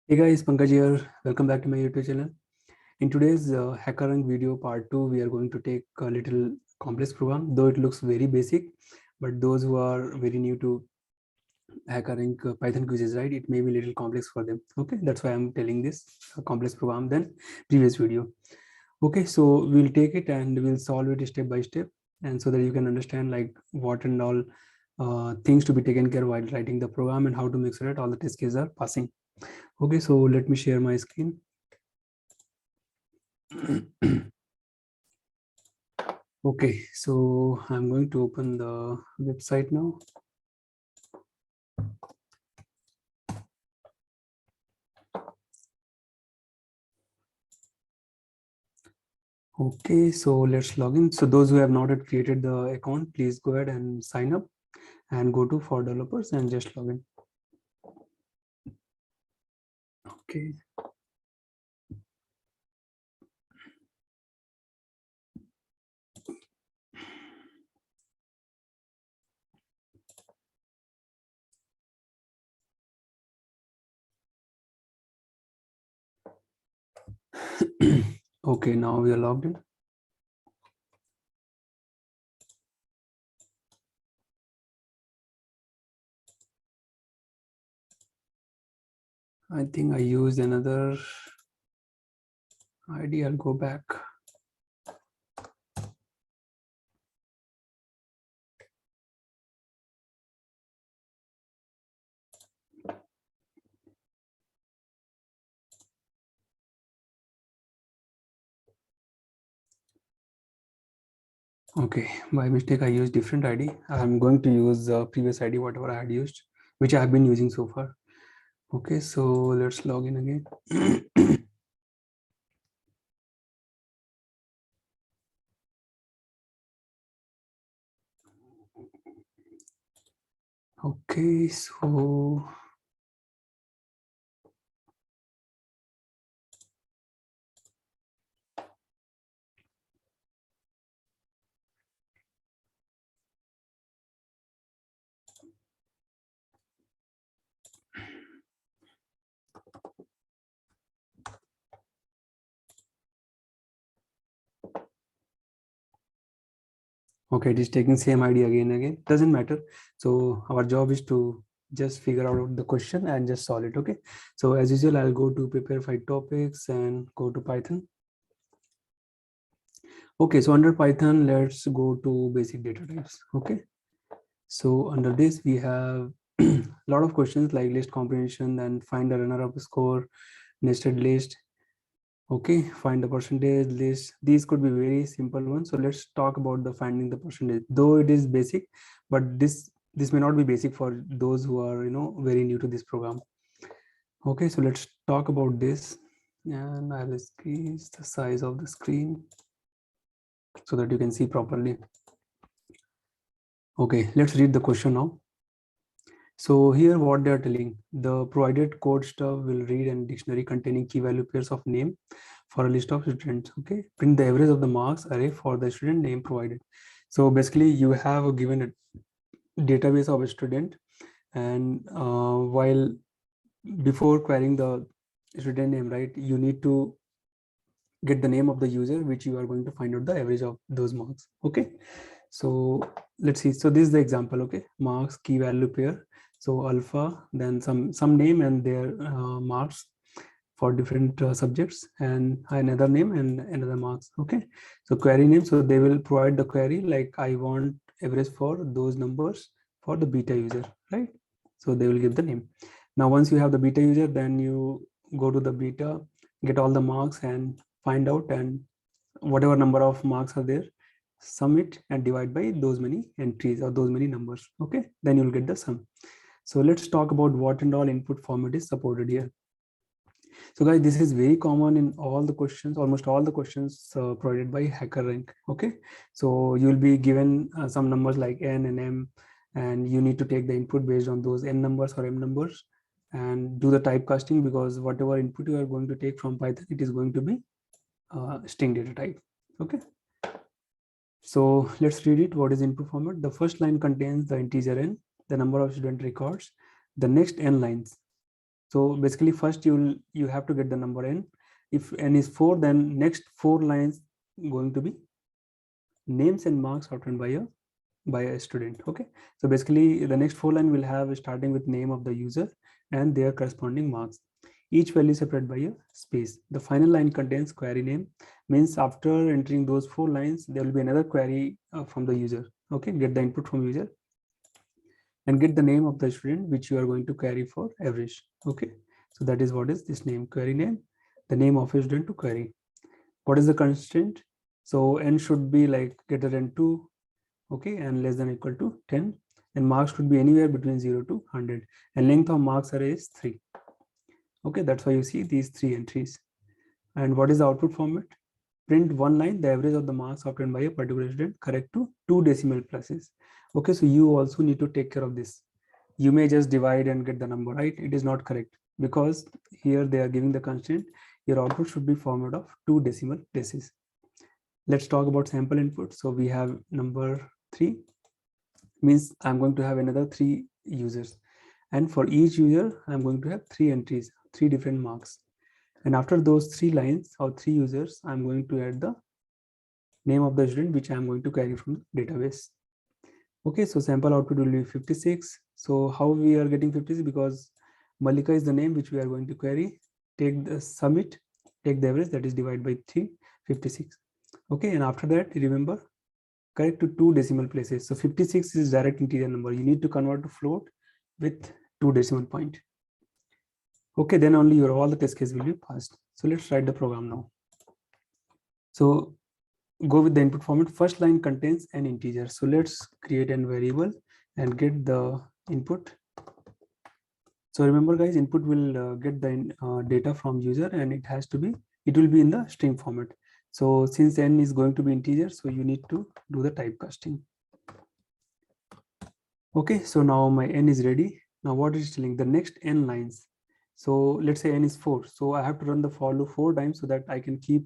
Hey guys, Pankaj here. Welcome back to my YouTube channel. In today's HackerRank video part 2, we are going to take a little complex program, though it looks very basic, but those who are very new to HackerRank Python quizzes, right, it may be a little complex for them. Okay, that's why I'm telling this complex program than previous video. Okay, so we'll take it and we'll solve it step by step, and so that you can understand like what and all things to be taken care while writing the program and how to make sure that all the test cases are passing. Okay, so let me share my screen. Okay, so I'm going to open the website now. Okay, so let's log in. So those who have not yet created the account, please go ahead and sign up and go to for developers and just log in. Okay. Okay, now we are logged in. I think I used another ID. I'll go back. Okay, by mistake I used different ID. I'm going to use the previous ID, whatever I had used, which I have been using so far. Okay, so let's log in again. Okay, so okay, it is taking same ID again. Doesn't matter. So our job is to just figure out the question and just solve it. Okay. So as usual, I'll go to prepare 5 topics and go to Python. Okay, so under Python, let's go to basic data types. Okay. So under this, we have a lot of questions like list comprehension, then find the runner-up score, nested list. Okay, find the percentage list. These could be very simple ones. So let's talk about the finding the percentage. Though it is basic, but this may not be basic for those who are very new to this program. Okay, so let's talk about this, and I will increase the size of the screen so that you can see properly. Okay, let's read the question now. So here what they are telling, the provided code stuff will read a dictionary containing key value pairs of name for a list of students. Okay, print the average of the marks array for the student name provided. So basically you have a given a database of a student, and while before querying the student name, right, you need to get the name of the user which you are going to find out the average of those marks. Okay, so let's see. So this is the example. Okay, marks key value pair. So alpha, then some name and their marks for different subjects, and another name and another marks. Okay, so query name, so they will provide the query like I want average for those numbers for the beta user, right? So they will give the name. Now once you have the beta user, then you go to the beta, get all the marks and find out, and whatever number of marks are there, sum it and divide by those many entries or those many numbers. Okay, then you'll get the sum. So let's talk about what and all input format is supported here. So guys, this is very common in all the questions, almost all the questions provided by HackerRank. Okay, so you'll be given some numbers like n and m, and you need to take the input based on those n numbers or m numbers and do the typecasting, because whatever input you are going to take from Python, it is going to be string data type. Okay, so let's read it. What is input format? The first line contains the integer n, the number of student records. The next n lines So basically first you have to get the number n. If n is 4, then next 4 lines going to be names and marks obtained by a student. Okay, so basically the next 4 line will have starting with name of the user and their corresponding marks, each value separated by a space. The final line contains query name, means after entering those 4 lines there will be another query from the user. Okay, get the input from user and get the name of the student which you are going to query for average. Okay, so that is what is this name, query name, the name of a student to query. What is the constraint? So n should be like greater than 2, okay, and less than or equal to 10, and marks should be anywhere between 0 to 100, and length of marks array is 3. Okay, that's why you see these 3 entries. And what is the output format? Print one line, the average of the marks obtained by a particular student correct to 2 decimal places. Okay, so you also need to take care of this. You may just divide and get the number, right? It is not correct, because here they are giving the constraint, your output should be format of 2 decimal places. Let's talk about sample input. So we have number 3, means I'm going to have another 3 users, and for each user I'm going to have 3 entries, 3 different marks. And after those 3 lines or 3 users, I'm going to add the name of the student which I'm going to carry from the database. Okay, so sample output will be 56. So how we are getting 56? Because Malika is the name which we are going to query. Take the submit, take the average, that is divided by 3, 56. Okay, and after that, remember, correct to 2 decimal places. So 56 is direct integer number. You need to convert to float with 2 decimal point. Okay, then only your all the test cases will be passed. So let's write the program now. So go with the input format. First line contains an integer. So let's create a variable and get the input. So remember guys, input will get the data from user, and it will be in the string format. So since n is going to be integer, so you need to do the typecasting. Okay, so now my n is ready. Now what is telling? The next n lines. So let's say n is 4. So I have to run the for loop 4 times so that I can keep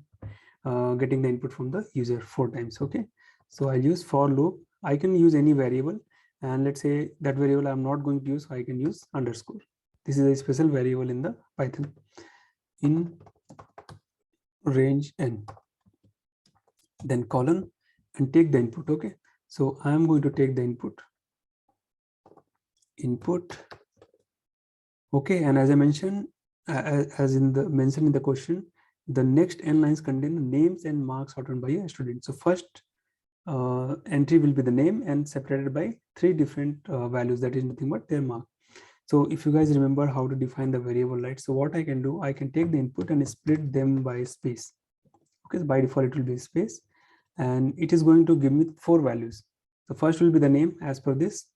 getting the input from the user 4 times. Okay, so I use for loop. I can use any variable, and let's say that variable I'm not going to use, so I can use underscore. This is a special variable in the Python in range n, then colon, and take the input. Okay, so I am going to take the input. Okay, and as I mentioned, as in the mentioned in the question, the next n lines contain the names and marks obtained by a student. So first entry will be the name and separated by 3 different values, that is nothing but their mark. So if you guys remember how to define the variable, right? So what I can do, I can take the input and split them by space. Okay, by default it will be space, and it is going to give me 4 values. The first will be the name as per this.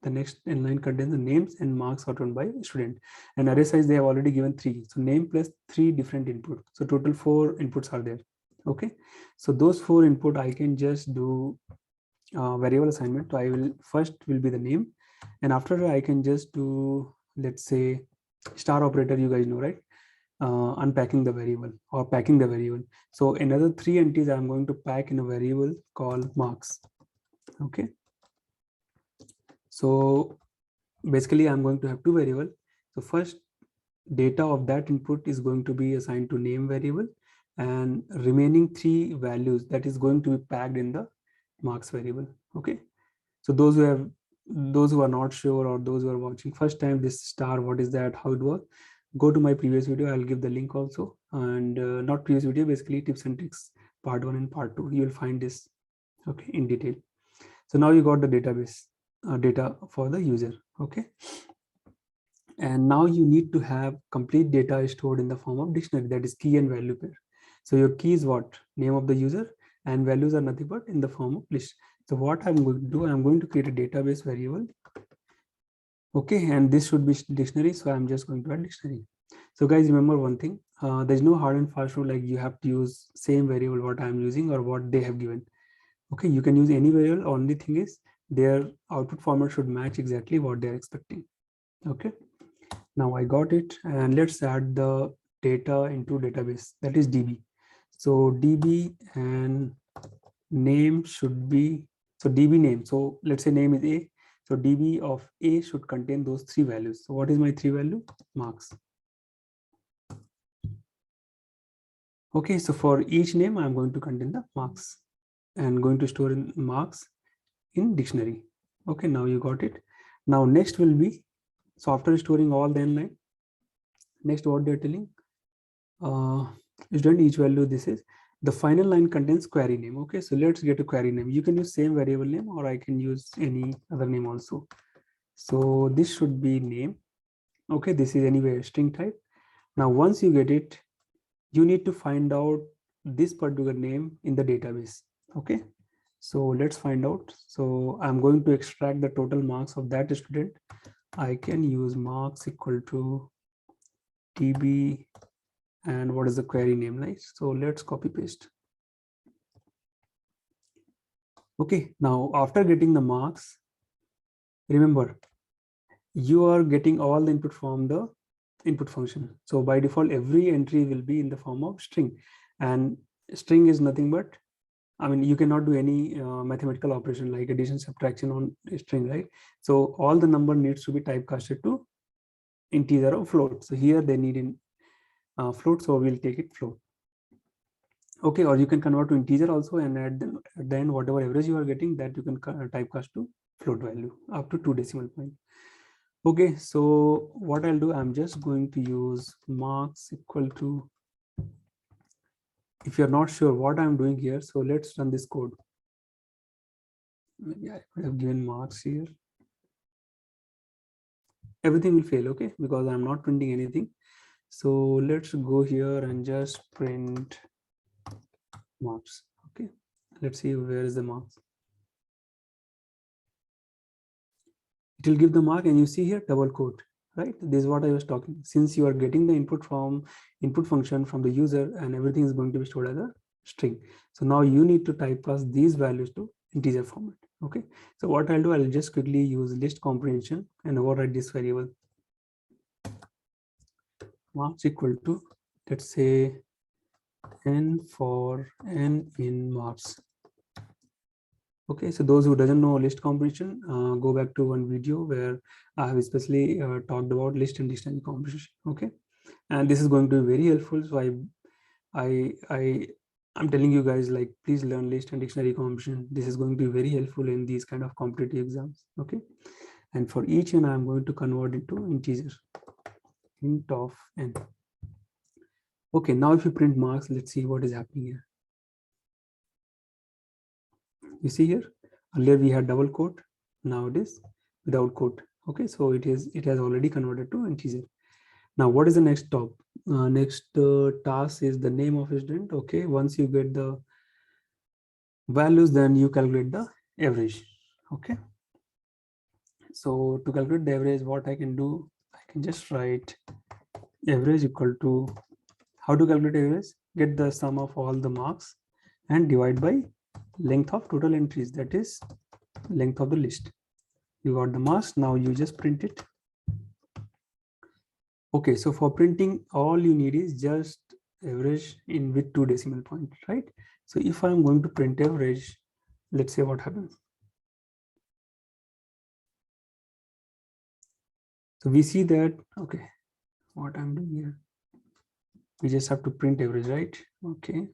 The next n line contains the names and marks obtained by student, and array size they have already given 3. So name plus 3 different input. So total 4 inputs are there. Okay, so those 4 input I can just do variable assignment. So I will first will be the name, and after that I can just do, let's say, star operator, you guys know, right? Unpacking the variable or packing the variable. So another 3 entities I'm going to pack in a variable called marks. Okay, so basically I'm going to have 2 variables. So first data of that input is going to be assigned to name variable, and remaining 3 values that is going to be packed in the marks variable. Okay, so those who are not sure, or those who are watching first time this star, what is that, how it works, go to my previous video. I'll give the link also, and not previous video, basically tips and tricks part 1 and part 2. You will find this, okay, in detail. So now you got the database data for the user. Okay, and now you need to have complete data stored in the form of dictionary, that is key and value pair. So your key is what? Name of the user, and values are nothing but in the form of list. So what I'm going to do, I'm going to create a database variable. Okay, and this should be dictionary, so I'm just going to add dictionary. So guys, remember one thing, there's no hard and fast rule like you have to use same variable what I'm using or what they have given. Okay, you can use any variable, only thing is their output format should match exactly what they're expecting. Okay, now I got it, and let's add the data into database, that is DB. So DB and name should be, so DB name, so let's say name is A, so DB of A should contain those 3 values. So what is my 3 value? Marks. Okay, so for each name, I'm going to contain the marks and going to store in marks in dictionary. Okay, now you got it. Now next will be, so after storing all the n line, next what they're telling, student each value, this is the final line contains query name. Okay, so let's get a query name. You can use same variable name or I can use any other name also. So this should be name. Okay, this is anyway string type. Now once you get it, you need to find out this particular name in the database. Okay, so let's find out. So I'm going to extract the total marks of that student. I can use marks equal to tb, and what is the query name, right? So let's copy paste. Okay, now after getting the marks, remember you are getting all the input from the input function. So by default, every entry will be in the form of string, and string is nothing but, I mean, you cannot do any mathematical operation like addition, subtraction on a string, right? So all the number needs to be typecasted to integer or float. So here they need in float, so we'll take it float. Okay, or you can convert to integer also, and at the end, whatever average you are getting, that you can typecast to float value up to 2 decimal point. Okay, so what I'll do, I'm just going to use marks equal to, if you're not sure what I'm doing here, so let's run this code. Maybe I could have given marks here. Everything will fail, okay, because I'm not printing anything. So let's go here and just print marks. Okay, let's see where is the marks. It will give the mark, and you see here double quote, right? This is what I was talking. Since you are getting the input from input function from the user, and everything is going to be stored as a string, so now you need to typecast these values to integer format. Okay, so what I'll do, I'll just quickly use list comprehension and override this variable marks equal to, let's say, n for n in marks. Okay, so those who doesn't know list comprehension, go back to one video where I have especially talked about list and dictionary comprehension. Okay, and this is going to be very helpful. So I'm telling you guys, like, please learn list and dictionary comprehension. This is going to be very helpful in these kind of competitive exams. Okay, and for each n, I'm going to convert it to integer, int of n. Okay, now if you print marks, let's see what is happening here. You see here, earlier we had double quote, now it is without quote. Okay, so it has already converted to integer. Now what is the next task is the name of a student. Okay, once you get the values, then you calculate the average. Okay, so to calculate the average, what I can do, I can just write average equal to, how to calculate average, get the sum of all the marks and divide by length of total entries, that is length of the list. You got the marks, now you just print it. Okay, so for printing, all you need is just average in with 2 decimal point, right? So if I'm going to print average, let's say what happens. So we see that, okay, what I'm doing here, we just have to print average, right? Okay,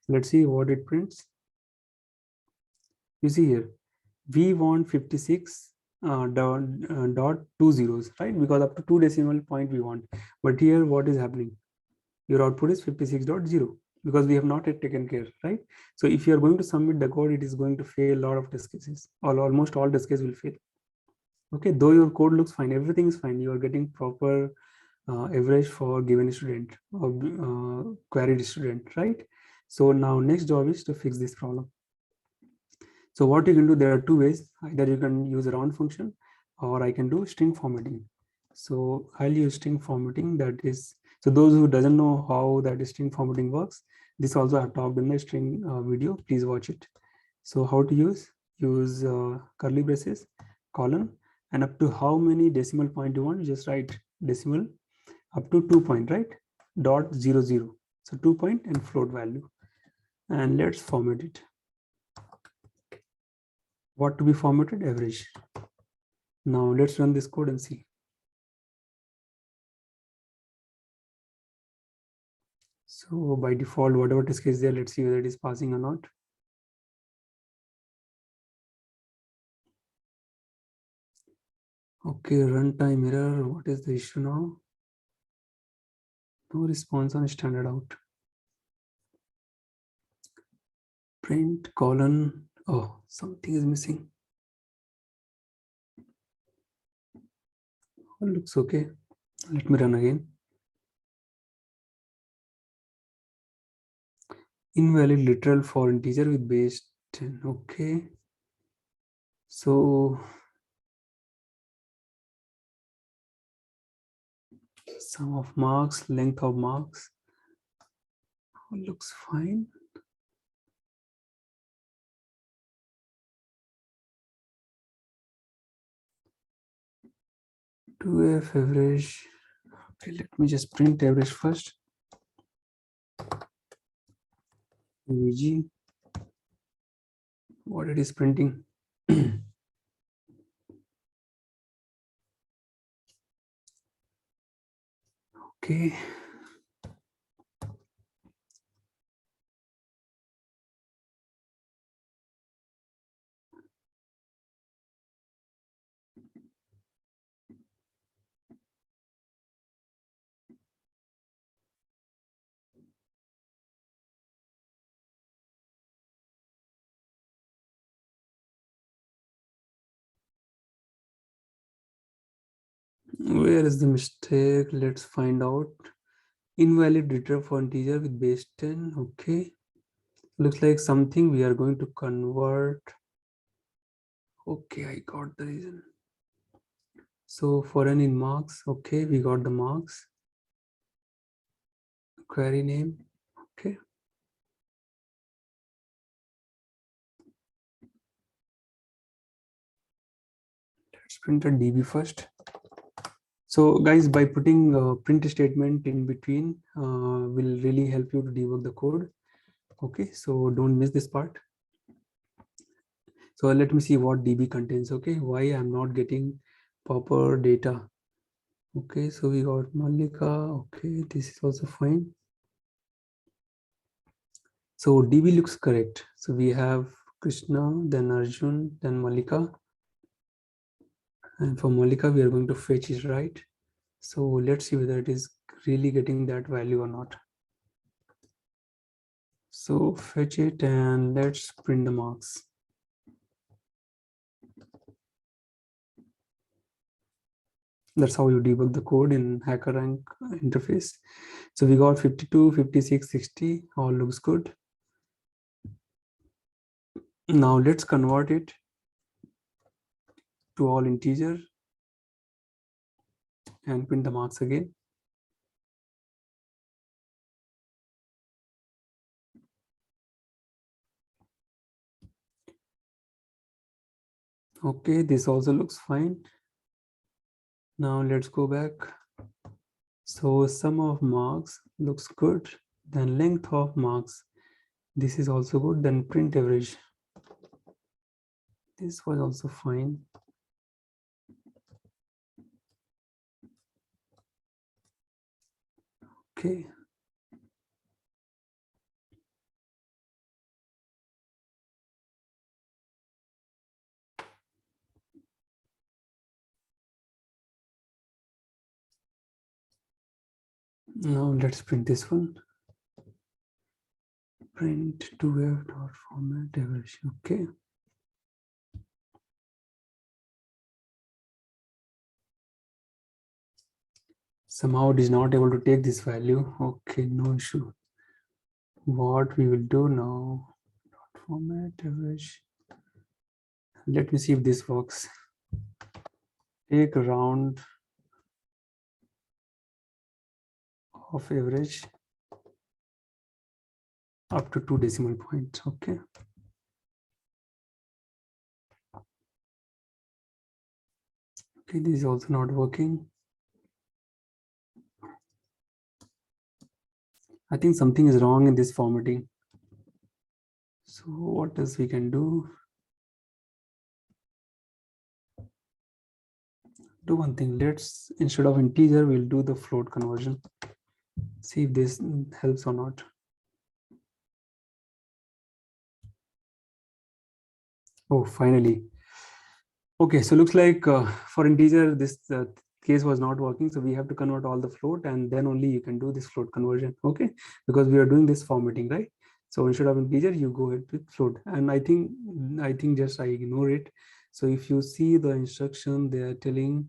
let's see what it prints. You see here, we want 56 dot 2 zeros, right? Because up to 2 decimal point we want, but here what is happening? Your output is 56.0 because we have not yet taken care, right? So if you are going to submit the code, it is going to fail a lot of test cases, or almost all test cases will fail. Okay, though your code looks fine, everything is fine, you are getting proper average for given student or queried student, right? So now next job is to fix this problem. So what you can do, there are two ways. Either you can use a round function, or I can do string formatting. So I'll use string formatting. That is, so those who doesn't know how that string formatting works, this also I've talked in the string video. Please watch it. So how to use curly braces, colon, and up to how many decimal point you want, just write decimal up to 2 point, right? Dot 00. So 2 point and float value. And let's format it. What to be formatted? Average. Now let's run this code and see. So by default, whatever test case is there, let's see whether it is passing or not. Okay, runtime error. What is the issue now? No response on standard out. Print colon. Oh, something is missing. Oh, looks okay. Let me run again. Invalid literal for integer with base 10. Okay. So sum of marks, length of marks. Oh, looks fine. To F average. Okay, let me just print average first. VG. What it is printing. Okay. Where is the mistake? Let's find out. Invalid return for integer with base 10. Okay. Looks like something we are going to convert. Okay, I got the reason. So foreign in marks. Okay, we got the marks. Query name. Okay. Let's print a DB first. So guys, by putting a print statement in between will really help you to debug the code. Okay, so don't miss this part. So let me see what DB contains. Okay, why I'm not getting proper data. Okay, so we got Malika. Okay, this is also fine. So DB looks correct. So we have Krishna, then Arjun, then Malika. And for Malika, we are going to fetch it, right? So let's see whether it is really getting that value or not. So fetch it and let's print the marks. That's how you debug the code in HackerRank interface. So we got 52, 56, 60, all looks good. Now let's convert it to all integer and print the marks again. Okay, this also looks fine. Now let's go back. So sum of marks looks good. Then length of marks, this is also good. Then print average, this was also fine. Okay. Now let's print this one. Print to F dot format average. Okay. Somehow it is not able to take this value. Okay, no issue. What we will do now, dot format average. Let me see if this works. Take a round of average up to 2 decimal points. Okay. Okay, this is also not working. I think something is wrong in this formatting. So what else we can do? Do one thing. Let's, instead of integer, we'll do the float conversion. see if this helps or not. Oh, finally. Okay, so looks like for integer, this case was not working. So we have to convert all the float, and then only you can do this float conversion. Okay, because we are doing this formatting, right? So instead of integer, you go ahead with float. And I think just I ignore it. So if you see the instruction, they are telling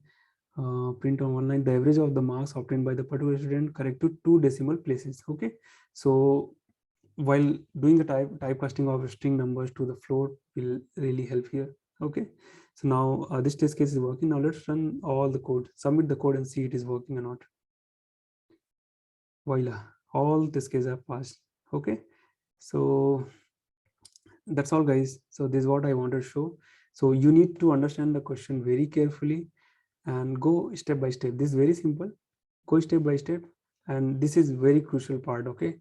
print on one line the average of the marks obtained by the particular student correct to 2 decimal places. Okay, so while doing the typecasting of string numbers to the float will really help here. Okay, so now this test case is working. Now let's run all the code, submit the code, and see it is working or not. Voila, all test cases have passed. Okay, so that's all, guys. So this is what I wanted to show. So you need to understand the question very carefully and go step by step. This is very simple. Go step by step, and this is very crucial part. Okay,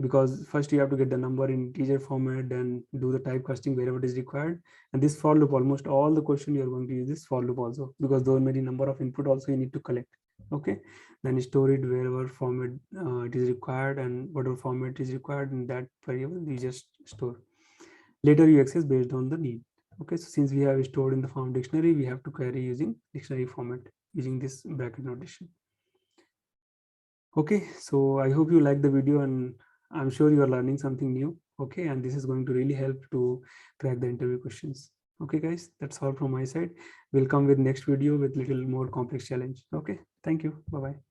because first you have to get the number in integer format, then do the typecasting wherever it is required. And this for loop, almost all the question you are going to use this for loop also, because there are many number of input also you need to collect. Okay, then store it wherever format it is required, and whatever format is required in that variable you just store. Later you access based on the need. Okay, so since we have stored in the form dictionary, we have to query using dictionary format using this bracket notation. Okay, so I hope you like the video, and I'm sure you are learning something new. Okay, and this is going to really help to crack the interview questions. Okay, guys, that's all from my side. We'll come with next video with little more complex challenge. Okay, thank you. Bye-bye.